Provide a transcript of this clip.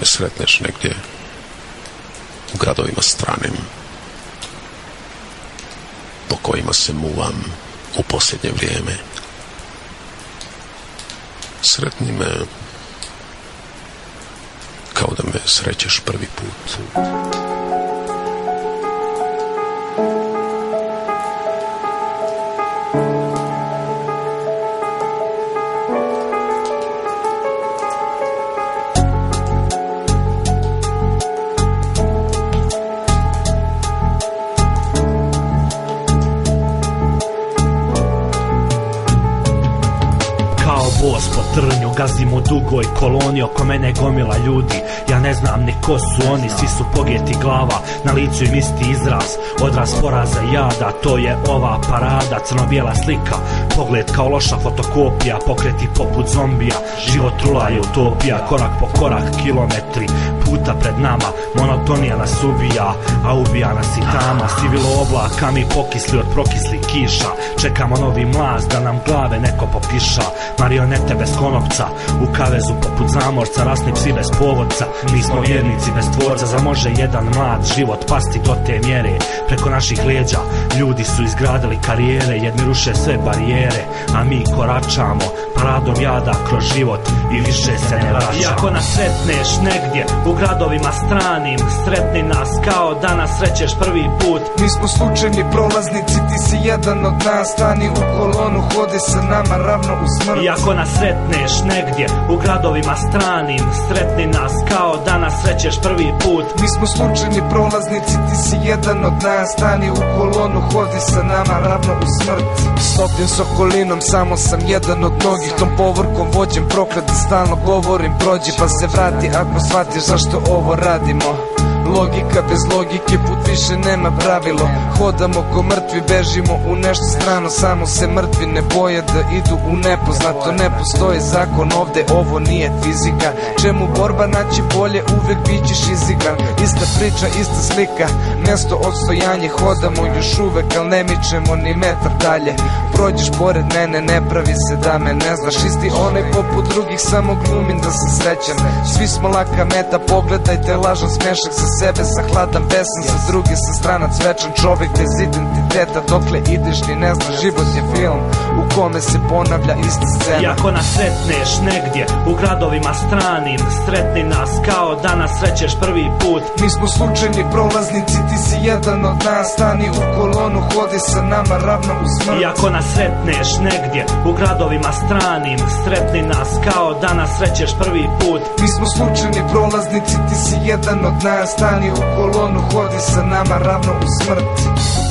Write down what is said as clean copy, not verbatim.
me sretneš negdje u gradovima stranim, po kojima se muvam u posljednje vrijeme, sretni me kao da me srećeš prvi put. Bos po trnju, gazim u dugoj koloni, oko mene gomila ljudi, ja ne znam ni ko su oni, svi su pogeti glava, na licu im isti izraz, odraz poraza i jada, to je ova parada, crno-bijela slika, pogled kao loša fotokopija, pokreti poput zombija, život rula je utopija, korak po korak, kilometri puta pred nama, monotonija nas ubija, a ubija nas i tama, sivilo oblaka, mi pokisli od prokislih kiša, čekamo novi mlaz da nam glave neko popiša, marionete bez konopca, u kavezu poput zamorca, rasni psi bez povodca, mi smo vjernici bez tvorca, za može jedan mlad život pasti do te mjere, preko naših leđa ljudi su izgradili karijere, jedni ruše sve barijere, a mi koračamo paradom jada kroz život i više se ne vraćamo. Iako nas sretneš negdje u gradovima stranim, sretni nas kao da nas srećeš prvi put. Mi smo slučajni prolaznici, ti si jedan od nas, stani u kolonu, hodi sa nama ravno u smrt. Iako nas sretneš negdje u gradovima stranim, sretni nas kao da nas srećeš prvi put. Mi smo slučajni prolaznici, ti si jedan od nas, stani u kolonu, hodi sa nama ravno u smrt. Stopljen s okolinom, samo sam jedan od mnogih, tom povorkom vođem prokleti, stalno govorim prođi pa se vrati ako shvatiš zašto ovo radimo. Logika bez logike, put više nema pravilo, hodamo ko mrtvi, bežimo u nešto strano, samo se mrtvi ne boje da idu u nepoznato, ne postoji zakon ovde, ovo nije fizika, čemu borba naći bolje, uvek bićeš izigran, ista priča, ista slika, mjesto odstojanje, hodamo još uvek, al ne mičemo ni metar dalje, prođeš pored mene, ne pravi se da me ne znaš, isti onaj poput drugih, samo glumim da sam srećan, svi smo laka meta, pogledajte lažan smešak sa sebe, sa hladan besan, sa druge sa stranac večan, čovjek bez identiteta, dokle ideš ni ne znaš, život je film u kome se ponavlja ista scena. Iako nas sretneš negdje u gradovima stranim, sretni nas kao da nas srećeš prvi put. Mi smo slučajni prolaznici, ti si jedan od nas, stani u kolonu, hodi sa nama ravno u smrt. Iako nas sretneš negdje u gradovima stranim, sretni nas kao da nas srećeš prvi put. Mi smo slučajni prolaznici, ti si jedan od nas, stani u kolonu, hodi sa nama ravno u smrt.